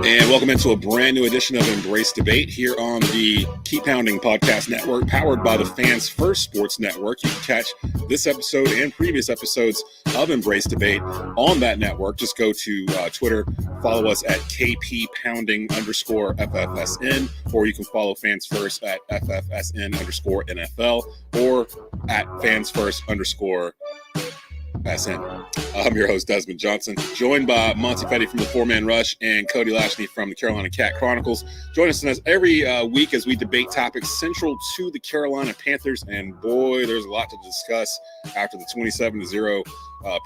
And welcome into a brand new edition of Embrace Debate here on the Keep Pounding Podcast Network, powered by the Fans First Sports Network. You can catch this episode and previous episodes of Embrace Debate on that network. Just go to Twitter, follow us at KP_FFSN, or you can follow Fans First at FFSN_NFL or at Fans First_SN. I'm your host, Desmond Johnson, joined by Monty, Fetti from the Four-Man Rush and Cody, Lachney from the Carolina Chronicles. Join us every week as we debate topics central to the Carolina Panthers. And boy, there's a lot to discuss after the 27-0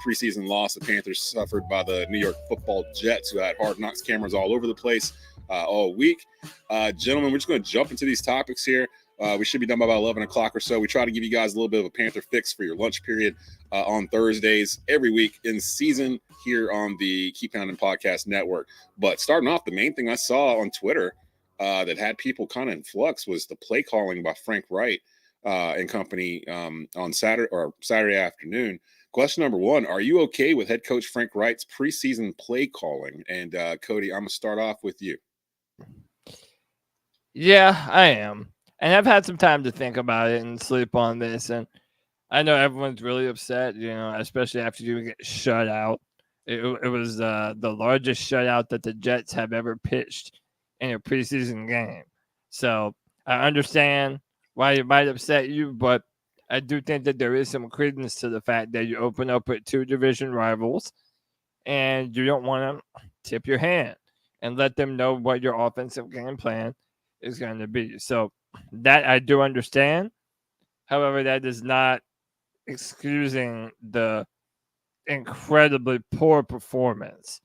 preseason loss the Panthers suffered by the New York Football Jets, who had Hard Knocks cameras all over the place all week. Gentlemen, we're just going to jump into these topics here. We should be done by about 11 o'clock or so. We try to give you guys a little bit of a Panther fix for your lunch period on Thursdays every week in season here on the Keep Pounding Podcast Network. But starting off, the main thing I saw on Twitter that had people kind of in flux was the play calling by Frank Reich and company on Saturday afternoon. Question number one, are you okay with head coach Frank Reich's preseason play calling? And Cody, I'm going to start off with you. Yeah, I am. And I've had some time to think about it and sleep on this. And I know everyone's really upset, especially after you get shut out. It was the largest shutout that the Jets have ever pitched in a preseason game. So I understand why it might upset you, but I do think that there is some credence to the fact that you open up with two division rivals and you don't want to tip your hand and let them know what your offensive game plan is going to be. So that I do understand. However, that is not excusing the incredibly poor performance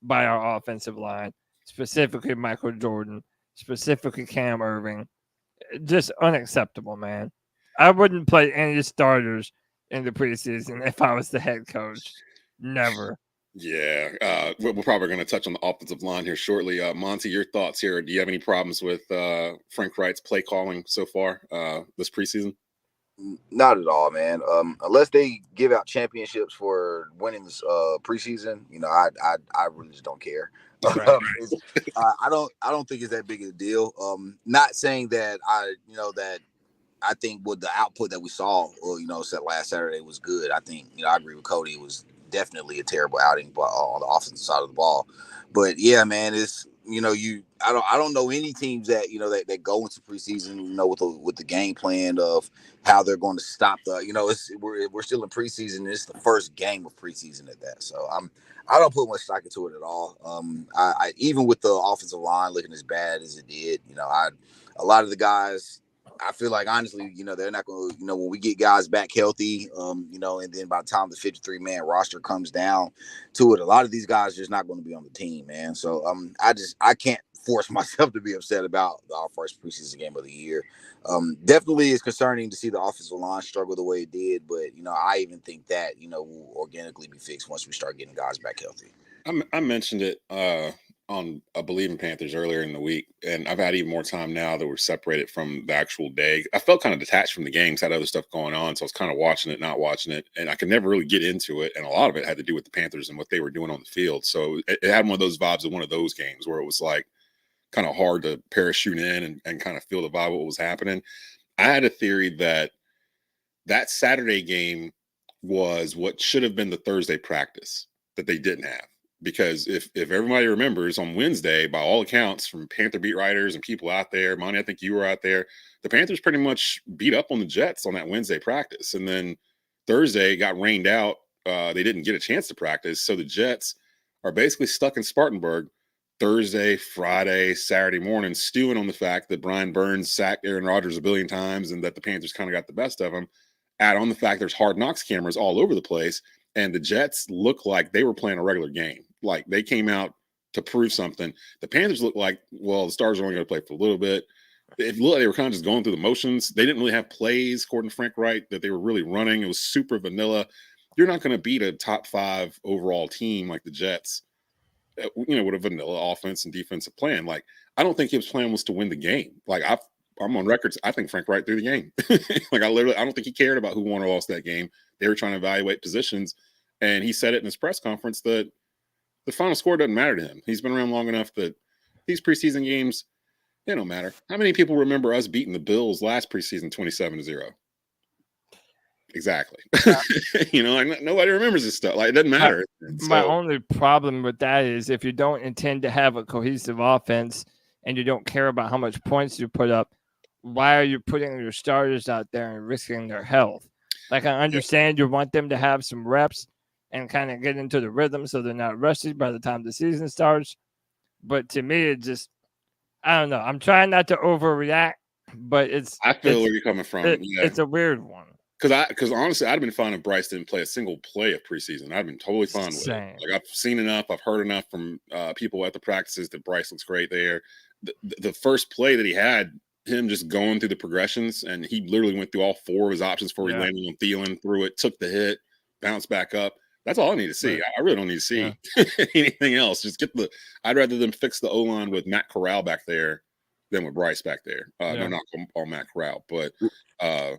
by our offensive line, specifically Michael Jordan, specifically Cam Irving. Just unacceptable, man. I wouldn't play any starters in the preseason if I was the head coach. Never. Yeah, we're probably going to touch on the offensive line here shortly. Monty, your thoughts here? Do you have any problems with Frank Reich's play calling so far this preseason? Not at all, man. Unless they give out championships for winning this preseason, I really just don't care. Right. I don't think it's that big of a deal. Not saying that I think with the output that we saw, set last Saturday was good. I think I agree with Cody. It was definitely a terrible outing on the offensive side of the ball. But yeah, man, it's I don't know any teams that that go into preseason with the game plan of how they're going to stop we're still in preseason. It's the first game of preseason at that. So I don't put much stock into it at all. I even with the offensive line looking as bad as it did, a lot of the guys, I feel like honestly, they're not going to, when we get guys back healthy, and then by the time the 53-man roster comes down to it, a lot of these guys are just not going to be on the team, man. So I can't force myself to be upset about our first preseason game of the year. Definitely it's concerning to see the offensive line struggle the way it did, but I even think that will organically be fixed once we start getting guys back healthy. I mentioned it on a Believe in Panthers earlier in the week, and I've had even more time now that we're separated from the actual day. I felt kind of detached from the games, had other stuff going on, so I was kind of watching it, not watching it, and I could never really get into it, and a lot of it had to do with the Panthers and what they were doing on the field. So it had one of those vibes of one of those games where it was like kind of hard to parachute in and kind of feel the vibe of what was happening. I had a theory that Saturday game was what should have been the Thursday practice that they didn't have. Because if everybody remembers, on Wednesday, by all accounts, from Panther beat writers and people out there, Monty, I think you were out there, the Panthers pretty much beat up on the Jets on that Wednesday practice. And then Thursday got rained out. They didn't get a chance to practice. So the Jets are basically stuck in Spartanburg Thursday, Friday, Saturday morning, stewing on the fact that Brian Burns sacked Aaron Rodgers a billion times and that the Panthers kind of got the best of him. Add on the fact there's Hard Knocks cameras all over the place. And the Jets look like they were playing a regular game. Like they came out to prove something. The Panthers looked like, well, the Stars are only going to play for a little bit. It looked like they were kind of just going through the motions. They didn't really have plays, according to Frank Reich, that they were really running. It was super vanilla. You're not going to beat a top 5 overall team like the Jets, with a vanilla offense and defensive plan. Like, I don't think his plan was to win the game. Like, I'm on records. I think Frank Reich threw the game. Like, I don't think he cared about who won or lost that game. They were trying to evaluate positions. And he said it in his press conference that the final score doesn't matter to him. He's been around long enough that these preseason games, they don't matter. How many people remember us beating the Bills last preseason 27-0? Exactly. Like nobody remembers this stuff. Like it doesn't matter. My only problem with that is if you don't intend to have a cohesive offense and you don't care about how much points you put up, why are you putting your starters out there and risking their health? Like I understand you want them to have some reps and kind of get into the rhythm so they're not rusty by the time the season starts. But to me, it just, I don't know. I'm trying not to overreact, but I feel where you're coming from. It's a weird one. Because honestly, I'd have been fine if Bryce didn't play a single play of preseason. I'd been totally fine with it. Like I've seen enough, I've heard enough from people at the practices that Bryce looks great there. The first play that he had, him just going through the progressions, and he literally went through all 4 of his options before he landed on Thielen, threw it, took the hit, bounced back up. That's all I need to see. Right. I really don't need to see anything else. Just I'd rather them fix the O-line with Matt Corral back there than with Bryce back there. No, not on Matt Corral, but I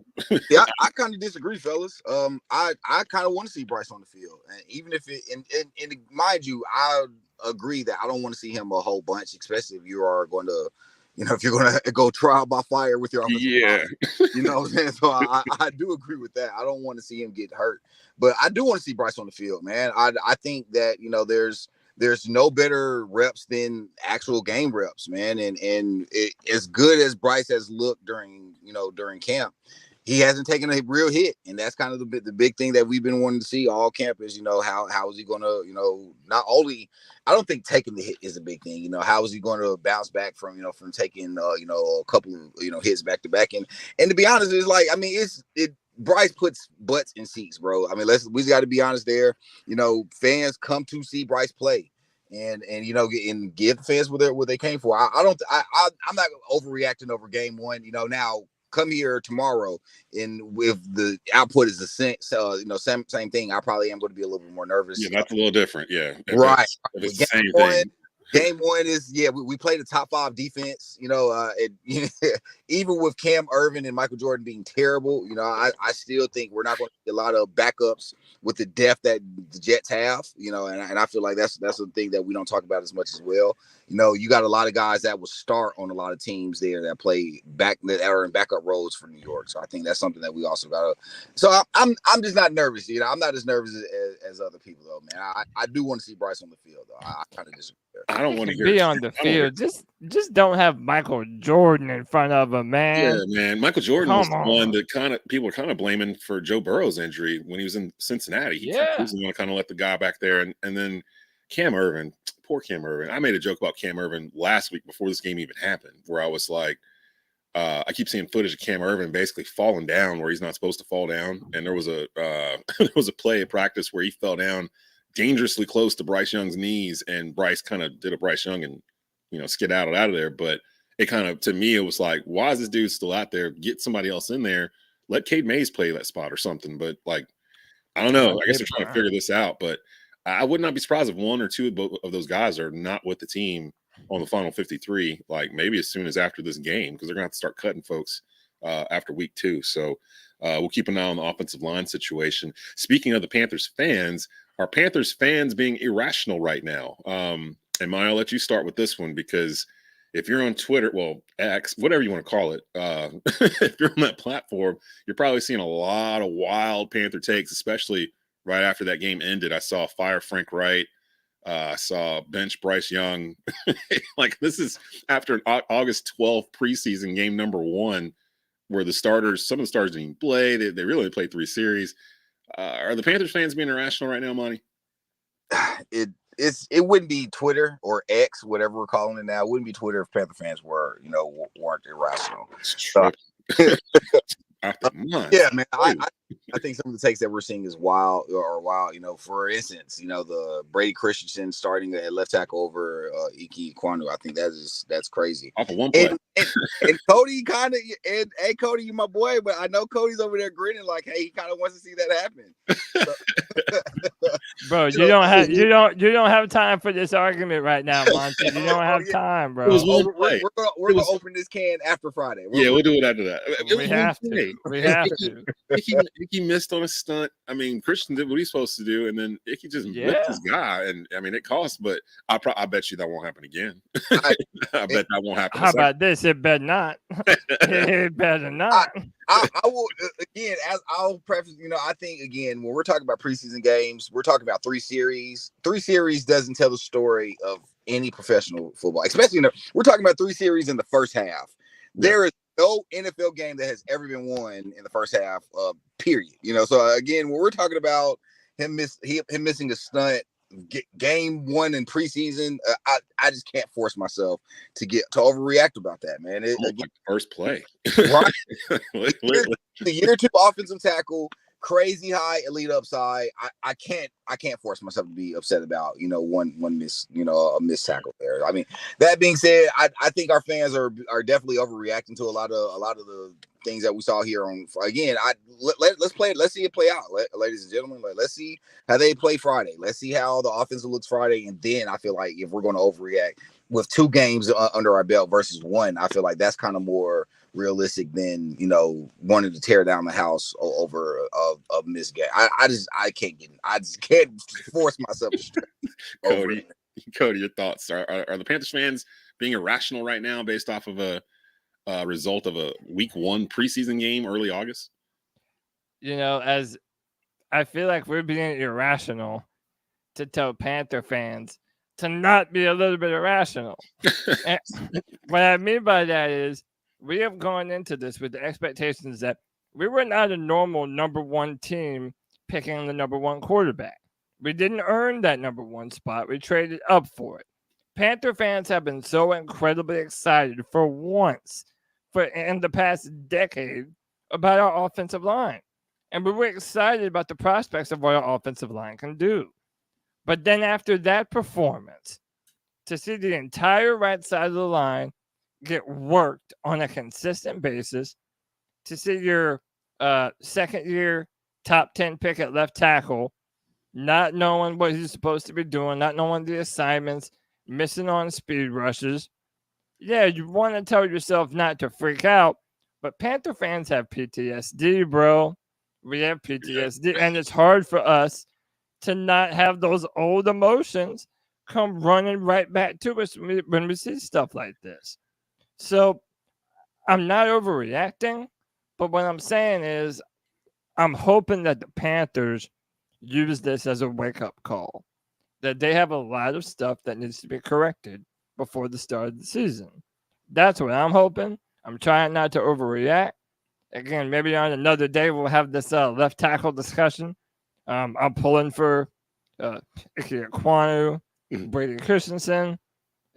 kind of disagree, fellas. I kind of want to see Bryce on the field, and even if it and mind you, I agree that I don't want to see him a whole bunch, especially if you are going to, if you're going to go trial by fire with your offensive line. You know what I'm saying? So I do agree with that. I don't want to see him get hurt, but I do want to see Bryce on the field, man. I think that there's no better reps than actual game reps, man. And as good as Bryce has looked during camp, he hasn't taken a real hit. And that's kind of the big thing that we've been wanting to see all camp is, how is he going to, not only, I don't think taking the hit is a big thing. How is he going to bounce back from taking, a couple of, hits back to back. And to be honest, it's like, I mean, Bryce puts butts in seats, bro. I mean, we got to be honest there. Fans come to see Bryce play, and and give the fans what they came for. I'm not overreacting over game one. Now come here tomorrow, and if the output is the same thing, I probably am going to be a little bit more nervous. Yeah, that's a little different. Yeah, right. If it's the same thing. Game one is we played a top 5 defense. Even with Cam Irvin and Michael Jordan being terrible, I still think we're not going to see a lot of backups with the depth that the Jets have. And I feel like that's the thing that we don't talk about as much as well. You got a lot of guys that will start on a lot of teams there that play that are in backup roles for New York. So I think that's something that we also got to. So I'm just not nervous. I'm not as nervous as other people though, man. I do want to see Bryce on the field though. I kind of disagree. I don't want to be on the field. Just don't have Michael Jordan in front of him, man. Yeah, man. Michael Jordan was the one that people are kind of blaming for Joe Burrow's injury when he was in Cincinnati. He was going to kind of let the guy back there, and then Cam Irvin, poor Cam Irvin. I made a joke about Cam Irvin last week before this game even happened, where I was like, I keep seeing footage of Cam Irvin basically falling down where he's not supposed to fall down, and there was a play at practice where he fell down dangerously close to Bryce Young's knees, and Bryce kind of did a Bryce Young and skedaddled out of there. But it kind of, to me, it was like, why is this dude still out there? Get somebody else in there. Let Cade Mays play that spot or something. But like, I don't know. I guess they're trying to figure this out. But I would not be surprised if 1 or 2 of those guys are not with the team on the final 53. Like maybe as soon as after this game, because they're gonna have to start cutting folks after week 2. So we'll keep an eye on the offensive line situation. Speaking of the Panthers fans. Are Panthers fans being irrational right now? And Maya, I'll let you start with this one because if you're on Twitter, well, X, whatever you want to call it, if you're on that platform, you're probably seeing a lot of wild Panther takes, especially right after that game ended. I saw fire Frank Reich. I saw bench Bryce Young. Like this is after an August 12th preseason game number 1 where some of the starters didn't even play. They really only played 3 series. Are the Panthers fans being irrational right now, Monty? It wouldn't be Twitter or X, whatever we're calling it now. It wouldn't be Twitter if Panther fans weren't irrational. So, yeah, man. I think some of the takes that we're seeing is wild. For instance, the Brady Christensen starting at left tackle over Ike Kwanu. I think that's crazy. Off of one play. And Cody kind of, and hey Cody, you my boy, but I know Cody's over there grinning like, hey, he kind of wants to see that happen. So, bro, you don't have time for this argument right now, Monty. You don't have time, bro. We're gonna open this can after Friday. We'll do it after that. We have to. He Icky missed on a stunt. I mean, Christian did what he's supposed to do, and then Icky just whipped his guy. And I mean, it cost, but I bet you that won't happen again. I bet that won't happen. How about this? It better not. It better not. I will again, as I'll preface, I think again, when we're talking about preseason games, we're talking about 3 series. 3 series doesn't tell the story of any professional football, especially we're talking about 3 series in the first half. Yeah. There is no NFL game that has ever been won in the first half, period. So again, when we're talking about him missing a stunt, game 1 in preseason, I just can't force myself to overreact about that, man. Like first play, right? The year 2 offensive tackle, crazy high elite upside. I can't force myself to be upset about one miss, a missed tackle there. I mean, that being said, I think our fans are definitely overreacting to a lot of the things that we saw here on. Again, let's play it. Let's see it play out, ladies and gentlemen. Let's see how they play Friday. Let's see how the offensive looks Friday, and then I feel like if we're going to overreact with 2 games under our belt versus 1, I feel like that's kind of more realistic than wanting to tear down the house over a missed game. I just can't force myself to Cody, your thoughts are the Panthers fans being irrational right now based off of a result of a week 1 preseason game early August? As I feel like we're being irrational to tell Panther fans to not be a little bit irrational. And what I mean by that is we have gone into this with the expectations that we were not a normal number 1 team picking the number 1 quarterback. We didn't earn that number 1 spot. We traded up for it. Panther fans have been so incredibly excited for once in the past decade about our offensive line. And we were excited about the prospects of what our offensive line can do. But then after that performance, to see the entire right side of the line get worked on a consistent basis, to see your second-year top 10 pick at left tackle not knowing what he's supposed to be doing, not knowing the assignments, missing on speed rushes. Yeah, you want to tell yourself not to freak out, but Panther fans have PTSD, bro. We have PTSD, and it's hard for us to not have those old emotions come running right back to us when we see stuff like this. So I'm not overreacting, but what I'm saying is I'm hoping that the Panthers use this as a wake-up call, that they have a lot of stuff that needs to be corrected before the start of the season. That's what I'm hoping. I'm trying not to overreact. Again, maybe on another day we'll have this left tackle discussion. I'm pulling for Ike Ekwonu, Brady Christensen,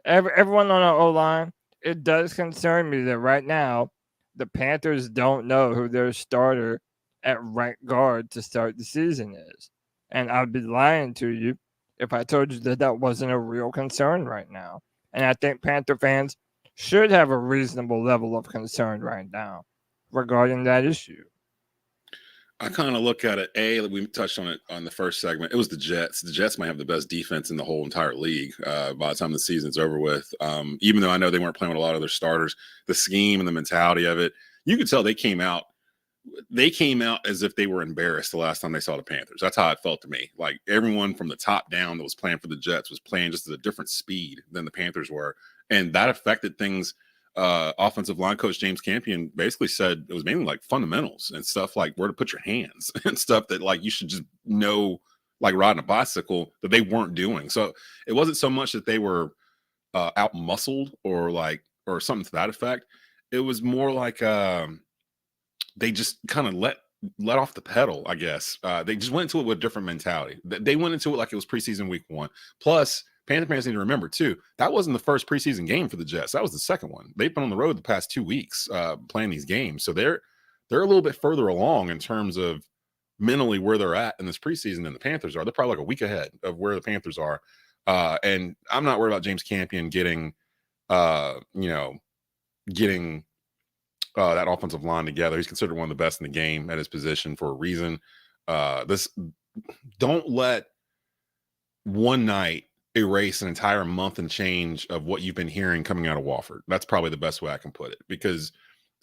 everyone on our O-line. It does concern me that right now the Panthers don't know who their starter at right guard to start the season is. And I'd be lying to you if I told you that wasn't a real concern right now. And I think Panther fans should have a reasonable level of concern right now regarding that issue. I kind of look at it. We touched on it on the first segment. It was the Jets. The Jets might have the best defense in the whole entire league by the time the season's over with. Even though I know they weren't playing with a lot of their starters, the scheme and the mentality of it, you could tell they came out as if they were embarrassed the last time they saw the Panthers. That's how it felt to me. Like everyone from the top down that was playing for the Jets was playing just at a different speed than the Panthers were. And that affected things. Offensive line coach James Campion basically said it was mainly like fundamentals and stuff like where to put your hands and stuff that like you should just know, like riding a bicycle, that they weren't doing. So it wasn't so much that they were out muscled or something to that effect. It was more like they just kind of let off the pedal, I guess. They just went into it with a different mentality. They went into it like it was preseason week 1. Plus, Panther fans need to remember, too, that wasn't the first preseason game for the Jets. That was the second one. They've been on the road the past 2 weeks playing these games. So they're a little bit further along in terms of mentally where they're at in this preseason than the Panthers are. They're probably like a week ahead of where the Panthers are. And I'm not worried about James Campion getting that offensive line together. He's considered one of the best in the game at his position for a reason. Don't let one night erase an entire month and change of what you've been hearing coming out of Wofford. That's probably the best way I can put it, because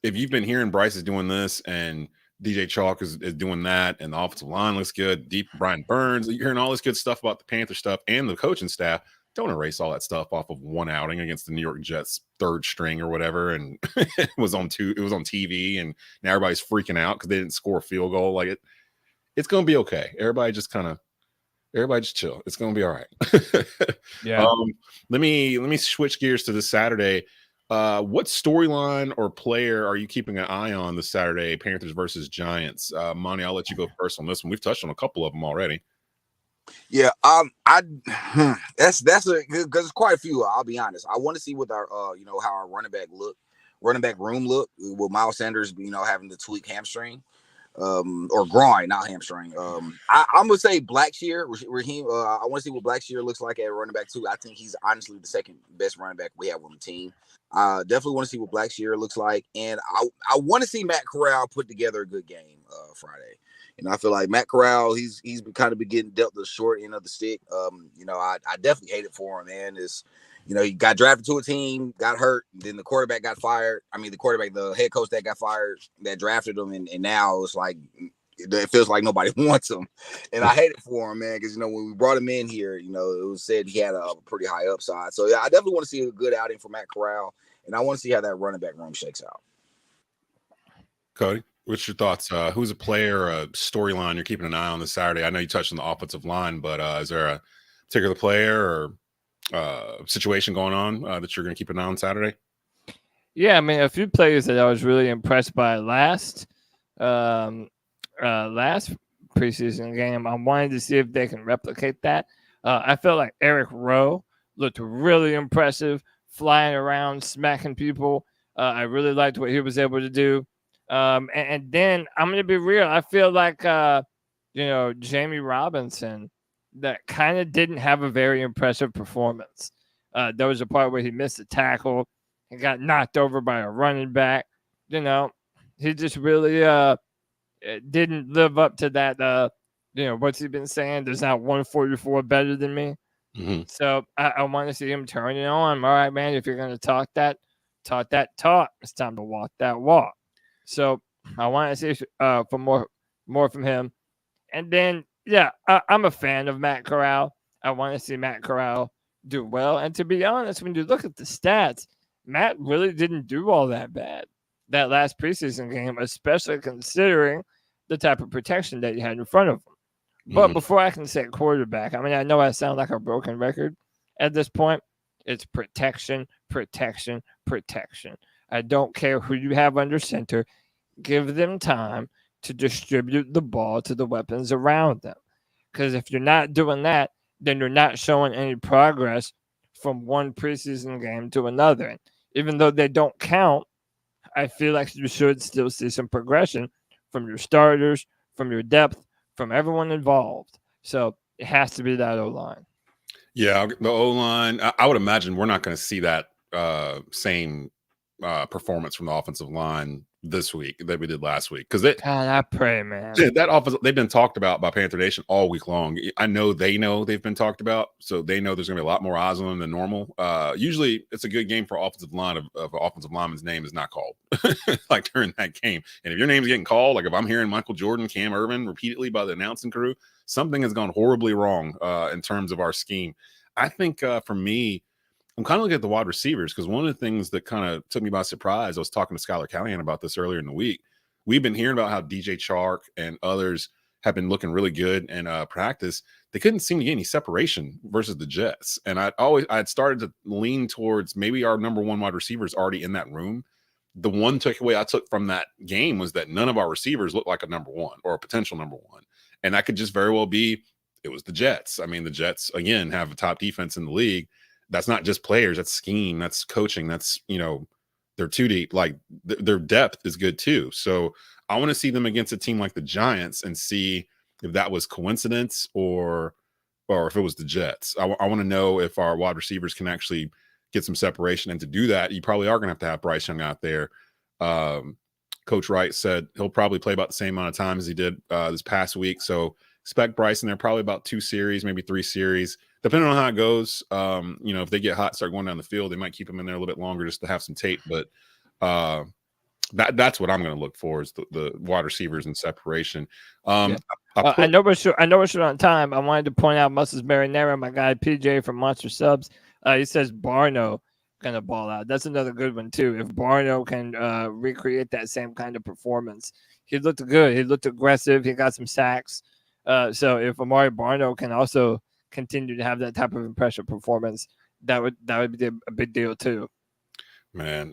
if you've been hearing Bryce is doing this and DJ Chalk is doing that, and the offensive line looks good. Deep Brian Burns, you're hearing all this good stuff about the Panther stuff and the coaching staff. Don't erase all that stuff off of one outing against the New York Jets third string or whatever, and it was on TV, and now everybody's freaking out because they didn't score a field goal. Like it's going to be okay. Everybody just chill. It's going to be all right. Yeah. Let me switch gears to this Saturday. What storyline or player are you keeping an eye on this Saturday? Panthers versus Giants. Monty, I'll let you go first on this one. We've touched on a couple of them already. Yeah, that's because there's quite a few. I'll be honest. I want to see what our how our running back room look with Miles Sanders, having to tweak hamstring, or groin, not hamstring. I'm gonna say Blackshear, Raheem. I want to see what Blackshear looks like at running back too. I think he's honestly the second best running back we have on the team. Definitely want to see what Blackshear looks like, and I want to see Matt Corral put together a good game Friday. I feel like Matt Corral, he's kind of been getting dealt the short end of the stick. I definitely hate it for him, man. He got drafted to a team, got hurt, then the quarterback got fired. I mean, the head coach that got fired, that drafted him, and now it's like it feels like nobody wants him. And I hate it for him, man, because when we brought him in here, it was said he had a pretty high upside. So yeah, I definitely want to see a good outing for Matt Corral, and I want to see how that running back room shakes out. Cody, what's your thoughts? Who's a player, a storyline you're keeping an eye on this Saturday? I know you touched on the offensive line, but is there a particular player or situation going on that you're going to keep an eye on Saturday? Yeah, I mean, a few players that I was really impressed by last preseason game. I wanted to see if they can replicate that. I felt like Eric Rowe looked really impressive, flying around, smacking people. I really liked what he was able to do. And then I'm going to be real. I feel like, Jamie Robinson, that kind of didn't have a very impressive performance. There was a part where he missed a tackle and got knocked over by a running back. He just really didn't live up to that. What's he been saying? There's not 144 better than me. Mm-hmm. So I want to see him turn it on. All right, man, if you're going to talk that talk, it's time to walk that walk. So I want to see for more from him. And then, yeah, I'm a fan of Matt Corral. I want to see Matt Corral do well. And to be honest, when you look at the stats, Matt really didn't do all that bad that last preseason game, especially considering the type of protection that he had in front of him. But before I can say quarterback, I mean, I know I sound like a broken record at this point. It's protection, protection, protection. I don't care who you have under center. Give them time to distribute the ball to the weapons around them. Because if you're not doing that, then you're not showing any progress from one preseason game to another. And even though they don't count, I feel like you should still see some progression from your starters, from your depth, from everyone involved. So it has to be that O-line. Yeah, the O-line, I would imagine we're not going to see that same performance from the offensive line this week that we did last week. Because God, I pray, man. That offense, they've been talked about by Panther Nation all week long. I know they know they've been talked about, so they know there's going to be a lot more eyes on them than normal. Usually, it's a good game for offensive line if an offensive lineman's name is not called, like during that game. And if your name's getting called, like if I'm hearing Michael Jordan, Cam Irvin repeatedly by the announcing crew, something has gone horribly wrong in terms of our scheme. I think for me, I'm kind of looking at the wide receivers because one of the things that kind of took me by surprise, I was talking to Skylar Callahan about this earlier in the week. We've been hearing about how DJ Chark and others have been looking really good in practice. They couldn't seem to get any separation versus the Jets. And I'd started to lean towards maybe our number one wide receiver is already in that room. The one takeaway I took from that game was that none of our receivers looked like a number one or a potential number one. And that could just very well be it was the Jets. I mean, the Jets, again, have a top defense in the league. That's not just players. That's scheme. That's coaching. That's, they're too deep. Like their depth is good too. So I want to see them against a team like the Giants and see if that was coincidence or if it was the Jets. I want to know if our wide receivers can actually get some separation. And to do that, you probably are going to have Bryce Young out there. Coach Wright said he'll probably play about the same amount of time as he did this past week. So expect Bryce in there probably about 2 series, maybe 3 series. Depending on how it goes, if they get hot, start going down the field, they might keep him in there a little bit longer just to have some tape. But That's what I'm going to look for is the wide receivers and separation. Yeah. I know we're short on time. I wanted to point out Moses Marinera, my guy PJ from Monster Subs. He says Barno gonna ball out. That's another good one too. If Barno can recreate that same kind of performance, he looked good. He looked aggressive. He got some sacks. So if Amari Barno can also continue to have that type of impressive performance, that would be a big deal too. Man,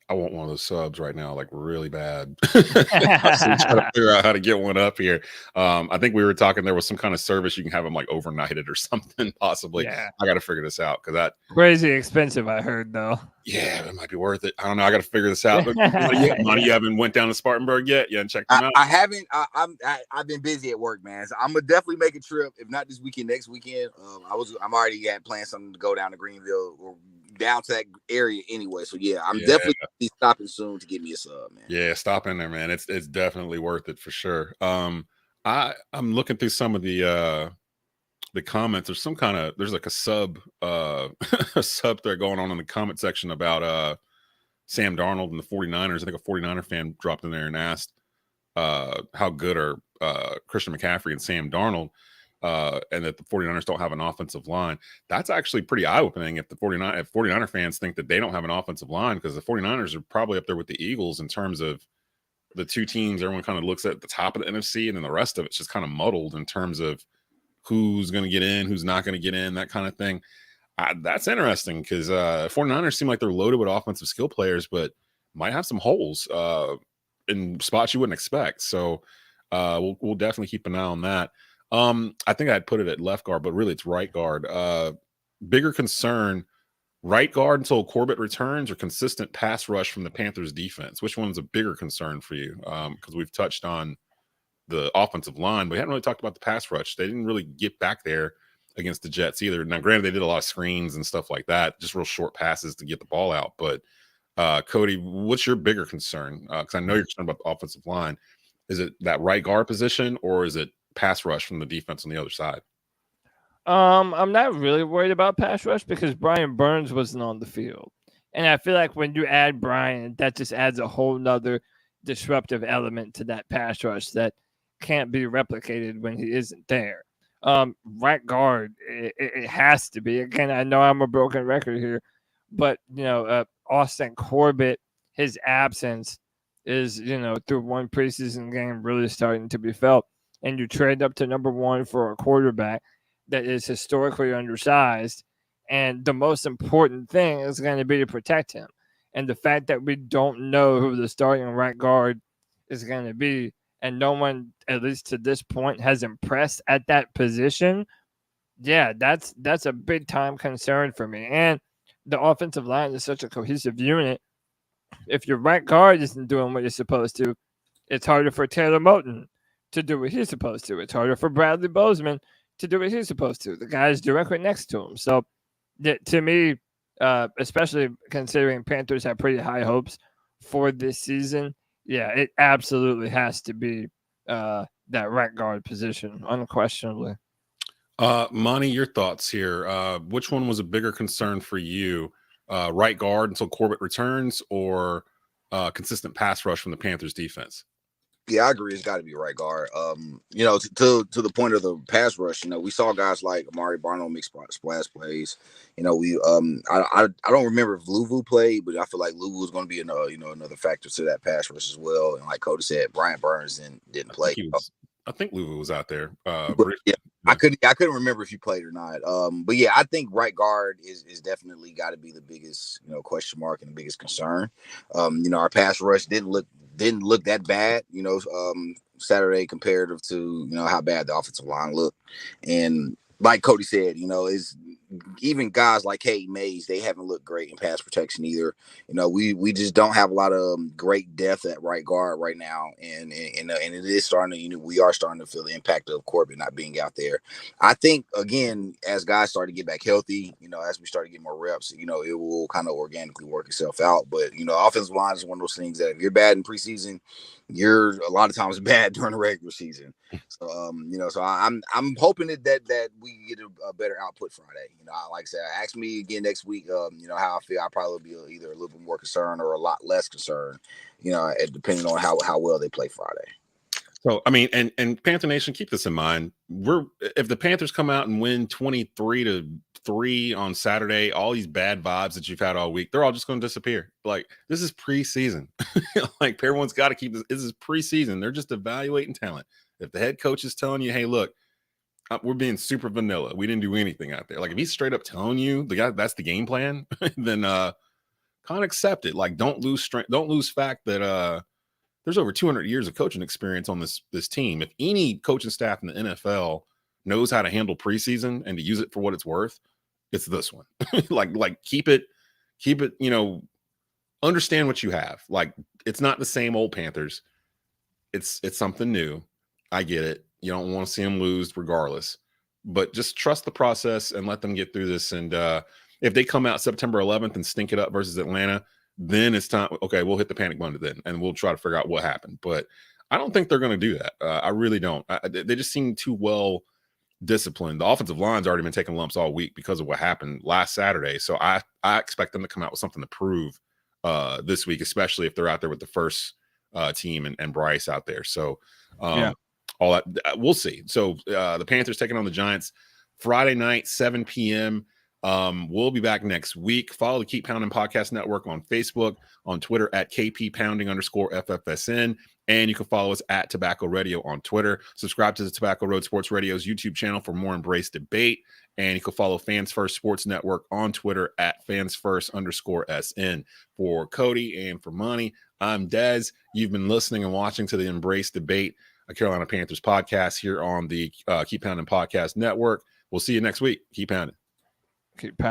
I want one of those subs right now, like really bad. So I'm trying to figure out how to get one up here. I think we were talking there was some kind of service you can have them like overnighted or something, possibly. Yeah. I got to figure this out because that crazy expensive. I heard though. Yeah, it might be worth it. I don't know. I got to figure this out. But Monty, you haven't went down to Spartanburg yet? You haven't checked them out? I haven't. I've been busy at work, man. So I'm gonna definitely make a trip. If not this weekend, next weekend. I'm already planned something to go down to Greenville or down to that area anyway. So yeah, I'm definitely be stopping soon to get me a sub, man. Yeah, stop in there, man. It's definitely worth it for sure. I'm looking through some of the comments. There's like a sub a sub thread going on in the comment section about Sam Darnold and the 49ers. I think a 49er fan dropped in there and asked how good are Christian McCaffrey and Sam Darnold, and that the 49ers don't have an offensive line. That's actually pretty eye-opening if 49er fans think that they don't have an offensive line, because the 49ers are probably up there with the Eagles in terms of the two teams. Everyone kind of looks at the top of the NFC, and then the rest of it's just kind of muddled in terms of who's going to get in, who's not going to get in, that kind of thing. That's interesting because 49ers seem like they're loaded with offensive skill players, but might have some holes in spots you wouldn't expect. So we'll definitely keep an eye on that. I think I'd put it at left guard, but really it's right guard. Bigger concern, right guard until Corbett returns, or consistent pass rush from the Panthers defense? Which one's a bigger concern for you? Because we've touched on the offensive line, but we hadn't really talked about the pass rush. They didn't really get back there against the Jets either. Now, granted, they did a lot of screens and stuff like that, just real short passes to get the ball out. But Cody, what's your bigger concern? Because I know you're concerned about the offensive line. Is it that right guard position, or is it pass rush from the defense on the other side? I'm not really worried about pass rush because Brian Burns wasn't on the field. And I feel like when you add Brian, that just adds a whole nother disruptive element to that pass rush that can't be replicated when he isn't there. Right guard, it has to be. Again, I know I'm a broken record here, but, Austin Corbett, his absence is, through one preseason game really starting to be felt. And you trade up to number one for a quarterback that is historically undersized. And the most important thing is going to be to protect him. And the fact that we don't know who the starting right guard is going to be, and no one, at least to this point, has impressed at that position, that's a big time concern for me. And the offensive line is such a cohesive unit. If your right guard isn't doing what you're supposed to, it's harder for Taylor Moton to do what he's supposed to. It's harder for Bradley Bozeman to do what he's supposed to. The guy's directly next to him. So, to me, especially considering Panthers have pretty high hopes for this season, it absolutely has to be that right guard position, unquestionably. Monty, your thoughts here. Which one was a bigger concern for you? Right guard until Corbett returns, or consistent pass rush from the Panthers defense? Yeah, I agree. It's got to be right guard. To the point of the pass rush, we saw guys like Amari Barno make splash plays. I don't remember if Luvu played, but I feel like Luvu was going to be another factor to that pass rush as well. And like Cody said, Brian Burns didn't play. I think Luvu was out there. I couldn't remember if he played or not. But yeah, I think right guard is definitely got to be the biggest question mark and the biggest concern. Our pass rush didn't look that bad, Saturday comparative to how bad the offensive line looked. And like Cody said, is even guys like Kate Mays, they haven't looked great in pass protection either. We just don't have a lot of great depth at right guard right now, and it is starting to, we are starting to feel the impact of Corbett not being out there. I think again, as guys start to get back healthy, as we start to get more reps, it will kind of organically work itself out. But offensive line is one of those things that if you're bad in preseason, you're a lot of times bad during the regular season. So so I'm hoping that we get a better output Friday. Like I said, ask me again next week. How I feel. I probably be either a little bit more concerned or a lot less concerned. Depending on how well they play Friday. So, I mean, and Panther Nation, keep this in mind. If the Panthers come out and win 23-3 on Saturday, all these bad vibes that you've had all week, they're all just going to disappear. Like, this is preseason. Like, everyone's got to keep this. This is preseason. They're just evaluating talent. If the head coach is telling you, hey, look, we're being super vanilla, we didn't do anything out there. Like, if he's straight up telling you that's the game plan, then kind of accept it. Like, don't lose strength. Don't lose fact that there's over 200 years of coaching experience on this team. If any coaching staff in the NFL knows how to handle preseason and to use it for what it's worth, it's this one. like keep it, understand what you have. Like, it's not the same old Panthers. It's something new. I get it. You don't want to see them lose regardless, but just trust the process and let them get through this. And if they come out September 11th and stink it up versus Atlanta, then it's time. Okay, we'll hit the panic button then, and we'll try to figure out what happened. But I don't think they're going to do that. I really don't. They just seem too well disciplined. The offensive line's already been taking lumps all week because of what happened last Saturday. So I expect them to come out with something to prove this week, especially if they're out there with the first team and Bryce out there. So all that we'll see. So the Panthers taking on the Giants Friday night, 7 p.m. We'll be back next week. Follow the Keep Pounding Podcast Network on Facebook, on Twitter at KP_FFSN, and you can follow us at Tobacco Radio on Twitter. Subscribe to the Tobacco Road Sports Radio's YouTube channel for more Embrace debate, and you can follow Fans First Sports Network on Twitter at FansFirst_SN. For Cody and for Monty, I'm Dez. You've been listening and watching to the Embrace Debate, a Carolina Panthers podcast here on the Keep Pounding Podcast Network. We'll see you next week. Keep pounding. Keep